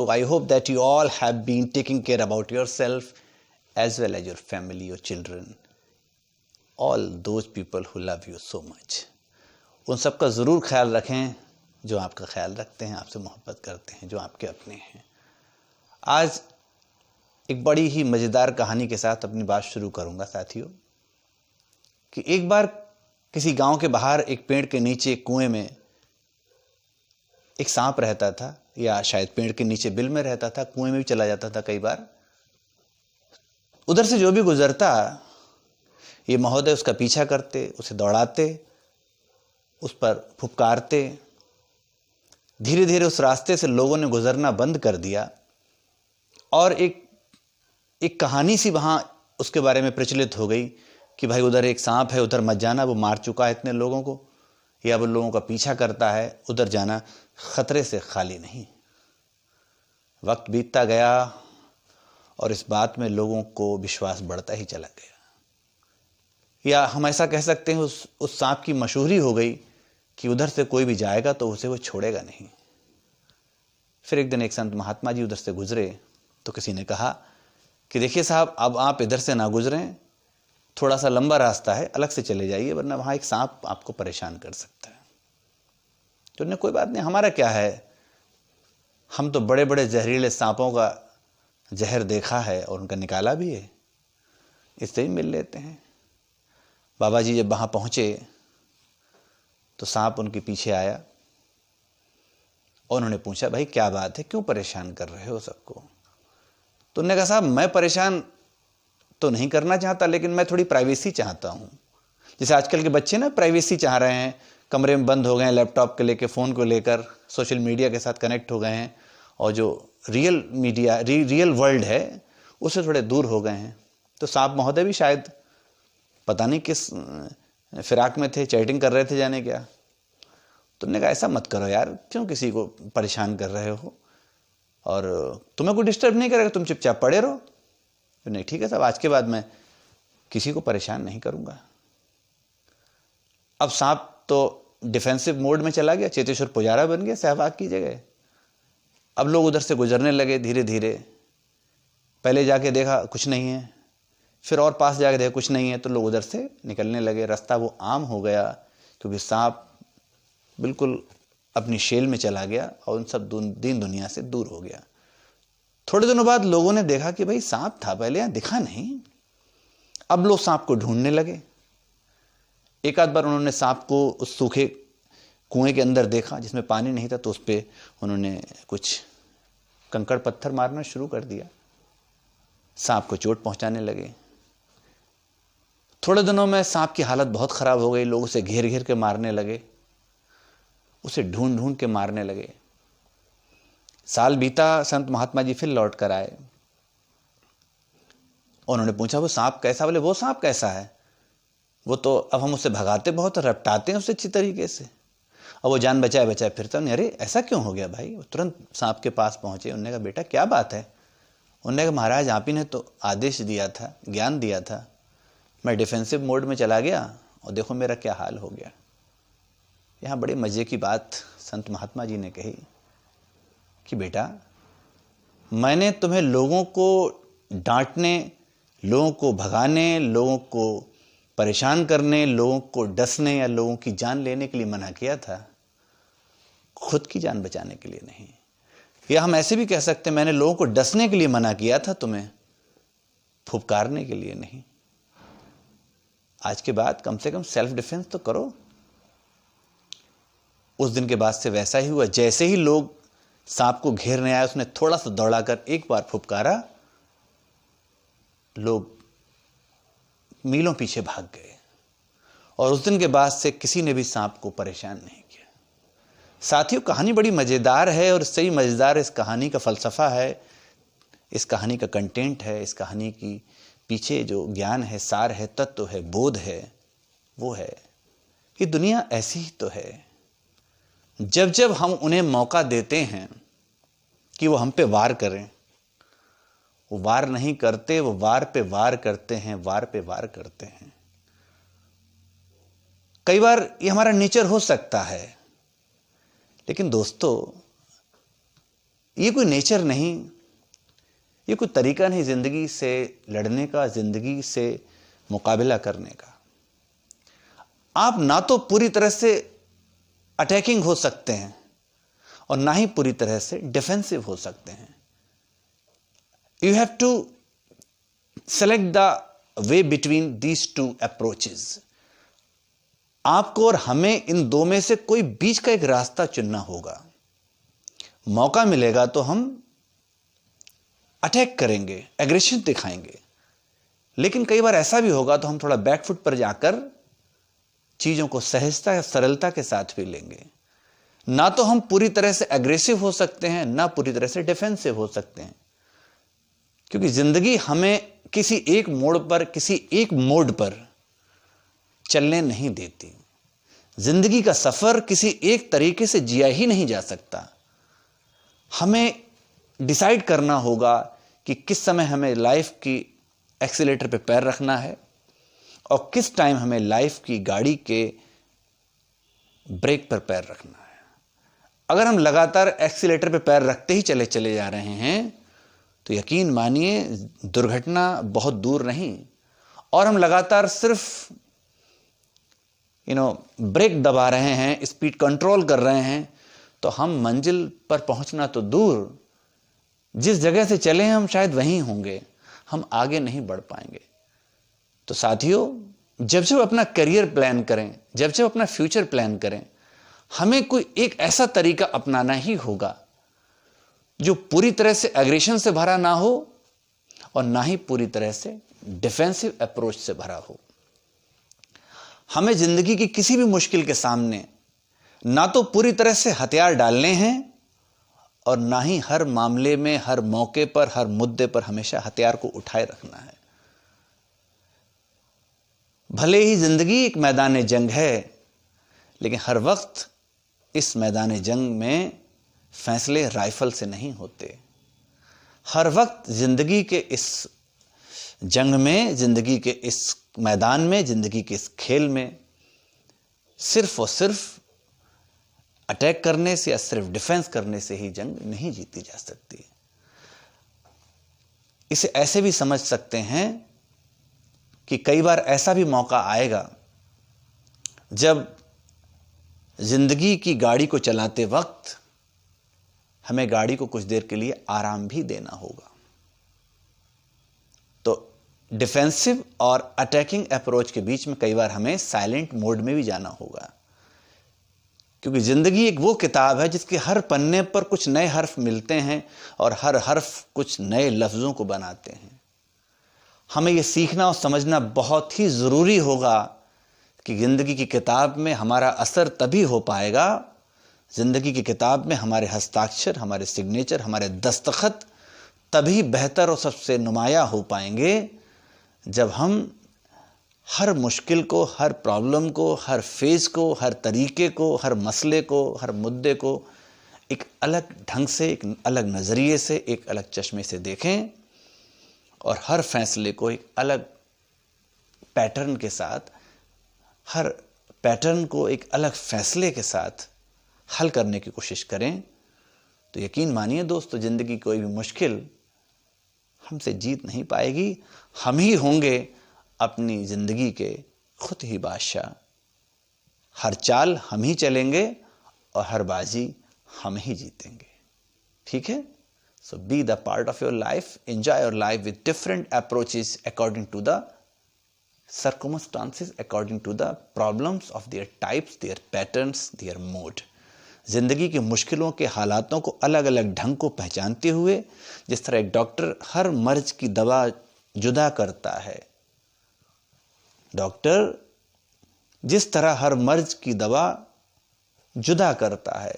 So I hope that you all have been taking care about yourself as well as your family, your children, all those people who love you so much. उन सब का ज़रूर ख्याल रखें जो आपका ख्याल रखते हैं, आपसे मोहब्बत करते हैं, जो आपके अपने हैं। आज एक बड़ी ही मज़ेदार कहानी के साथ अपनी बात शुरू करूंगा साथियों, कि एक बार किसी गांव के बाहर एक पेड़ के नीचे कुएं में एक सांप रहता था, या शायद पेड़ के नीचे बिल में रहता था, कुएं में भी चला जाता था कई बार। उधर से जो भी गुजरता, ये महोदय उसका पीछा करते, उसे दौड़ाते, उस पर फुफकारते। धीरे धीरे उस रास्ते से लोगों ने गुजरना बंद कर दिया और एक कहानी सी वहां उसके बारे में प्रचलित हो गई कि भाई उधर एक सांप है, उधर मत जाना, वो मार चुका है इतने लोगों को, या वो लोगों का पीछा करता है, उधर जाना खतरे से खाली नहीं। वक्त बीतता गया और इस बात में लोगों को विश्वास बढ़ता ही चला गया, या हम ऐसा कह सकते हैं उस सांप की मशहूरी हो गई कि उधर से कोई भी जाएगा तो उसे वो छोड़ेगा नहीं। फिर एक दिन एक संत महात्मा जी उधर से गुजरे तो किसी ने कहा कि देखिए साहब, अब आप इधर से ना गुजरें, थोड़ा सा लंबा रास्ता है, अलग से चले जाइए, वरना वहाँ एक सांप आपको परेशान कर सकता है। तो उन्होंने कोई बात नहीं, हमारा क्या है, हम तो बड़े बड़े जहरीले सांपों का जहर देखा है और उनका निकाला भी है, इससे ही मिल लेते हैं। बाबा जी जब वहाँ पहुँचे तो सांप उनके पीछे आया और उन्होंने पूछा, भाई क्या बात है, क्यों परेशान कर रहे हो सबको? तो उन्होंने कहा, साहब मैं परेशान तो नहीं करना चाहता, लेकिन मैं थोड़ी प्राइवेसी चाहता हूँ। जैसे आजकल के बच्चे ना प्राइवेसी चाह रहे हैं, कमरे में बंद हो गए हैं, लैपटॉप के लेकर, फ़ोन को लेकर, सोशल मीडिया के साथ कनेक्ट हो गए हैं और जो रियल मीडिया रियल वर्ल्ड है उससे थोड़े दूर हो गए हैं। तो सांप महोदय भी शायद पता नहीं किस फिराक में थे, चैटिंग कर रहे थे जाने क्या। तो उन्होंने कहा, ऐसा मत करो यार, क्यों किसी को परेशान कर रहे हो, और तुम्हें कोई डिस्टर्ब नहीं करेगा, तुम चुपचाप पड़े रहो। तो नहीं, ठीक है साहब, आज के बाद मैं किसी को परेशान नहीं करूंगा। अब सांप तो डिफेंसिव मोड में चला गया, चेतेश्वर पुजारा बन गया सहवाग की जगह। अब लोग उधर से गुजरने लगे धीरे धीरे। पहले जाके देखा कुछ नहीं है, फिर और पास जाके देखा कुछ नहीं है, तो लोग उधर से निकलने लगे। रास्ता वो आम हो गया क्योंकि सांप बिल्कुल अपनी शेल में चला गया और उन सब दीन दुनिया से दूर हो गया। थोड़े दिनों बाद लोगों ने देखा कि भाई सांप था, पहले यहां दिखा नहीं। अब लोग सांप को ढूंढने लगे। एक आध बार उन्होंने सांप को उस सूखे कुएं के अंदर देखा जिसमें पानी नहीं था, तो उस पर उन्होंने कुछ कंकड़ पत्थर मारना शुरू कर दिया, सांप को चोट पहुंचाने लगे। थोड़े दिनों में सांप की हालत बहुत खराब हो गई, लोग उसे घेर घेर के मारने लगे, उसे ढूंढ ढूंढ के मारने लगे। साल बीता, संत महात्मा जी फिर लौट कर आए। उन्होंने पूछा, वो सांप कैसा? बोले, वो सांप कैसा है, वो तो अब हम उससे भगाते बहुत, रपटाते हैं उससे अच्छी तरीके से, और वो जान बचाए बचाए फिरता नहीं। अरे ऐसा क्यों हो गया भाई? वो तुरंत सांप के पास पहुंचे। उन्होंने कहा, बेटा क्या बात है? उन्होंने कहा, महाराज आप ही ने तो आदेश दिया था, ज्ञान दिया था, मैं डिफेंसिव मोड में चला गया और देखो मेरा क्या हाल हो गया। यहाँ बड़े मज़े की बात संत महात्मा जी ने कही कि बेटा, मैंने तुम्हें लोगों को डांटने, लोगों को भगाने, लोगों को परेशान करने, लोगों को डसने या लोगों की जान लेने के लिए मना किया था, खुद की जान बचाने के लिए नहीं। या हम ऐसे भी कह सकते हैं, मैंने लोगों को डसने के लिए मना किया था, तुम्हें फुफकारने के लिए नहीं। आज के बाद कम से कम सेल्फ डिफेंस तो करो। उस दिन के बाद से वैसा ही हुआ। जैसे ही लोग सांप को घेरने आए, उसने थोड़ा सा दौड़ाकर एक बार फुफकारा, लोग मीलों पीछे भाग गए, और उस दिन के बाद से किसी ने भी सांप को परेशान नहीं किया। साथियों, कहानी बड़ी मजेदार है, और इससे ही मजेदार इस कहानी का फलसफा है, इस कहानी का कंटेंट है, इस कहानी की पीछे जो ज्ञान है, सार है, तत्व है, बोध है, वो है कि दुनिया ऐसी ही तो है। जब जब हम उन्हें मौका देते हैं कि वो हम पे वार करें, वो वार नहीं करते, वो वार पे वार करते हैं, वार पे वार करते हैं। कई बार ये हमारा नेचर हो सकता है, लेकिन दोस्तों, ये कोई नेचर नहीं, ये कोई तरीका नहीं ज़िंदगी से लड़ने का, ज़िंदगी से मुकाबला करने का। आप ना तो पूरी तरह से अटैकिंग हो सकते हैं और ना ही पूरी तरह से डिफेंसिव हो सकते हैं। You have to select the way between these two approaches. आपको और हमें इन दो में से कोई बीच का एक रास्ता चुनना होगा। मौका मिलेगा तो हम अटैक करेंगे, एग्रेशन दिखाएंगे, लेकिन कई बार ऐसा भी होगा तो हम थोड़ा बैकफुट पर जाकर चीजों को सहजता या सरलता के साथ भी लेंगे। ना तो हम पूरी तरह से एग्रेसिव हो सकते हैं, ना पूरी तरह से डिफेंसिव हो सकते हैं, क्योंकि जिंदगी हमें किसी एक मोड़ पर, किसी एक मोड पर चलने नहीं देती। जिंदगी का सफर किसी एक तरीके से जिया ही नहीं जा सकता। हमें डिसाइड करना होगा कि किस समय हमें लाइफ की एक्सीलेटर पे पैर रखना है और किस टाइम हमें लाइफ की गाड़ी के ब्रेक पर पैर रखना है। अगर हम लगातार एक्सीलेटर पे पैर रखते ही चले जा रहे हैं तो यकीन मानिए दुर्घटना बहुत दूर नहीं, और हम लगातार सिर्फ ब्रेक दबा रहे हैं, स्पीड कंट्रोल कर रहे हैं, तो हम मंजिल पर पहुंचना तो दूर, जिस जगह से चले हैं हम शायद वहीं होंगे, हम आगे नहीं बढ़ पाएंगे। तो साथियों, जब जब अपना करियर प्लान करें, जब जब अपना फ्यूचर प्लान करें, हमें कोई एक ऐसा तरीका अपनाना ही होगा जो पूरी तरह से एग्रेशन से भरा ना हो और ना ही पूरी तरह से डिफेंसिव अप्रोच से भरा हो। हमें जिंदगी की किसी भी मुश्किल के सामने ना तो पूरी तरह से हथियार डालने हैं और ना ही हर मामले में, हर मौके पर, हर मुद्दे पर हमेशा हथियार को उठाए रखना है। भले ही जिंदगी एक मैदान जंग है, लेकिन हर वक्त इस मैदान जंग में फैसले राइफल से नहीं होते। हर वक्त जिंदगी के इस जंग में, जिंदगी के इस मैदान में, जिंदगी के इस खेल में सिर्फ और सिर्फ अटैक करने से या सिर्फ डिफेंस करने से ही जंग नहीं जीती जा सकती। इसे ऐसे भी समझ सकते हैं कि कई बार ऐसा भी मौका आएगा जब जिंदगी की गाड़ी को चलाते वक्त हमें गाड़ी को कुछ देर के लिए आराम भी देना होगा। तो डिफेंसिव और अटैकिंग अप्रोच के बीच में कई बार हमें साइलेंट मोड में भी जाना होगा, क्योंकि जिंदगी एक वो किताब है जिसके हर पन्ने पर कुछ नए हर्फ मिलते हैं और हर हर्फ कुछ नए लफ्जों को बनाते हैं। हमें यह सीखना और समझना बहुत ही जरूरी होगा कि जिंदगी की किताब में हमारा असर तभी हो पाएगा, जिंदगी की किताब में हमारे हस्ताक्षर, हमारे सिग्नेचर, हमारे दस्तखत तभी बेहतर और सबसे नुमाया हो पाएंगे जब हम हर मुश्किल को, हर प्रॉब्लम को, हर फेज को, हर तरीके को, हर मसले को, हर मुद्दे को एक अलग ढंग से, एक अलग नज़रिए से, एक अलग चश्मे से देखें और हर फैसले को एक अलग पैटर्न के साथ, हर पैटर्न को एक अलग फैसले के साथ हल करने की कोशिश करें। तो यकीन मानिए दोस्तों, ज़िंदगी कोई भी मुश्किल हमसे जीत नहीं पाएगी। हम ही होंगे अपनी ज़िंदगी के खुद ही बादशाह। हर चाल हम ही चलेंगे और हर बाजी हम ही जीतेंगे। ठीक है? So be the part of your life, enjoy your life with different approaches according to the circumstances, according to the problems of their types, their patterns, their mode। जिंदगी की मुश्किलों के हालातों को अलग अलग ढंग को पहचानते हुए, जिस तरह एक डॉक्टर हर मर्ज की दवा जुदा करता है, डॉक्टर जिस तरह हर मर्ज की दवा जुदा करता है,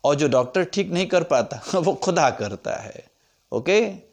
और जो डॉक्टर ठीक नहीं कर पाता वो खुदा करता है। ओके।